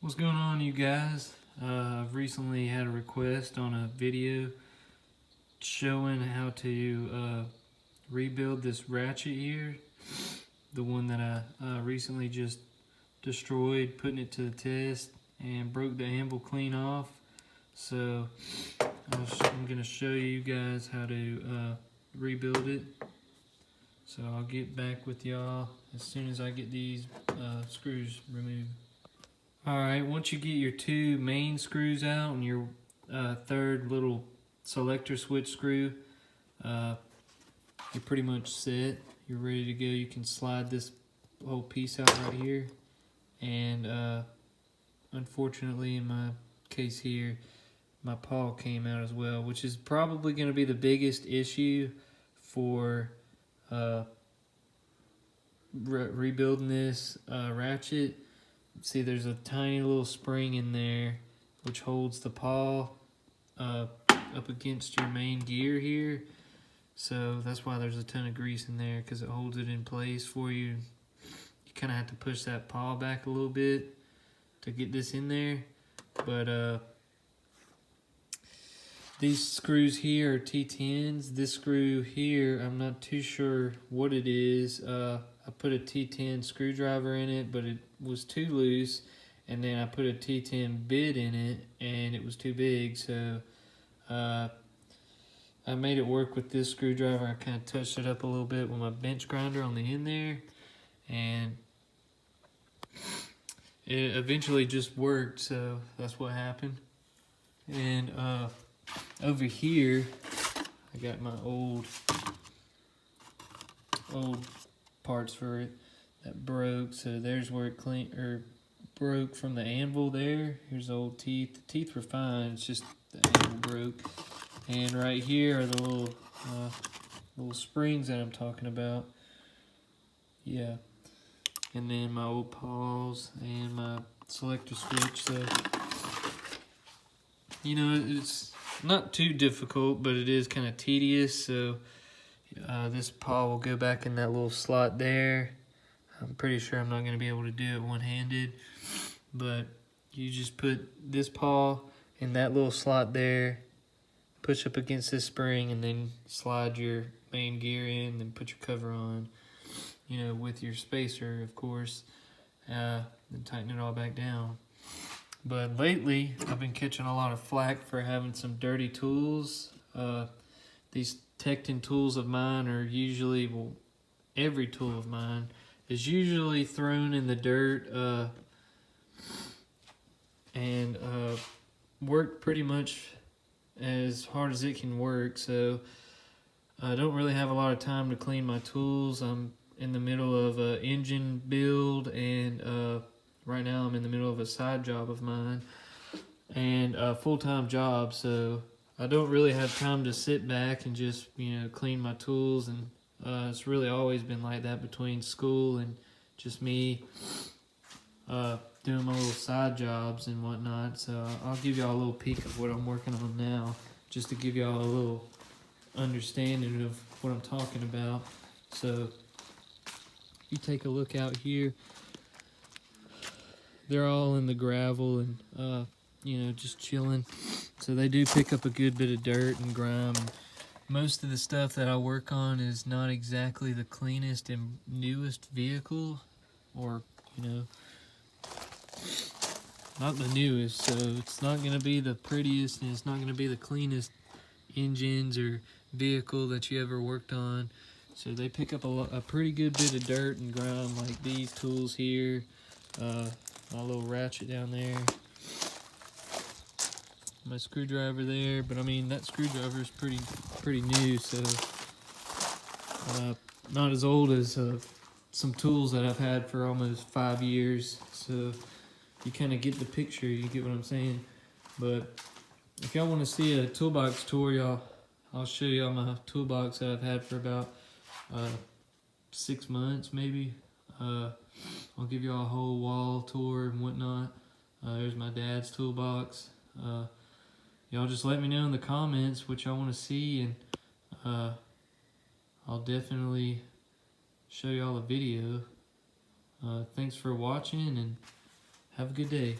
What's going on, you guys? I've recently had a request on a video showing how to rebuild this Ratchet here, the one that I recently just destroyed, putting it to the test and broke the anvil clean off. So I'm going to show you guys how to rebuild it. So I'll get back with y'all as soon as I get these screws removed. Alright, once you get your two main screws out and your third little selector switch screw, you're pretty much set. You're ready to go. You can slide this whole piece out right here. And unfortunately, in my case here, my pawl came out as well, which is probably going to be the biggest issue for rebuilding this Ratchet. See, there's a tiny little spring in there which holds the paw up against your main gear here. So that's why there's a ton of grease in there, because it holds it in place for you. You kind of have to push that paw back a little bit to get this in there. But these screws here are T10s. This screw here, I'm not too sure what it is. I put a T10 screwdriver in it, but it was too loose, and then I put a T10 bit in it, and it was too big, so I made it work with this screwdriver. I kind of touched it up a little bit with my bench grinder on the end there, and it eventually just worked, so that's what happened. And over here, I got my old parts for it that broke. So there's where it broke from the anvil there. Here's the old teeth. The teeth were fine, it's just the anvil broke. And right here are the little springs that I'm talking about. Yeah. And then my old paws and my selector switch. So, you know, it's not too difficult, but it is kind of tedious. So this paw will go back in that little slot there. I'm pretty sure I'm not going to be able to do it one-handed, but you just put this paw in that little slot there, push up against this spring, and then slide your main gear in, and put your cover on, you know, with your spacer, of course, then tighten it all back down. But lately, I've been catching a lot of flack for having some dirty tools. These Tekton tools of mine are usually, well, every tool of mine is usually thrown in the dirt and work pretty much as hard as it can work. So I don't really have a lot of time to clean my tools. I'm in the middle of an engine build, and right now I'm in the middle of a side job of mine and a full-time job, so I don't really have time to sit back and just, you know, clean my tools. And it's really always been like that between school and just me doing my little side jobs and whatnot. So I'll give y'all a little peek of what I'm working on now, just to give y'all a little understanding of what I'm talking about. So you take a look out here, they're all in the gravel and you know, just chilling. So they do pick up a good bit of dirt and grime. Most of the stuff that I work on is not exactly the cleanest and newest vehicle, or, you know, not the newest, so it's not going to be the prettiest, and it's not going to be the cleanest engines or vehicle that you ever worked on. So they pick up a pretty good bit of dirt and grime, like these tools here, my little Ratchet down there, my screwdriver there. But I mean, that screwdriver is pretty new, so not as old as some tools that I've had for almost 5 years. So you kind of get the picture, you get what I'm saying. But if y'all want to see a toolbox tour, I'll show y'all my toolbox that I've had for about 6 months maybe. I'll give y'all a whole wall tour and whatnot. There's my dad's toolbox. Y'all just let me know in the comments what y'all want to see, and I'll definitely show y'all a video. Thanks for watching, and have a good day.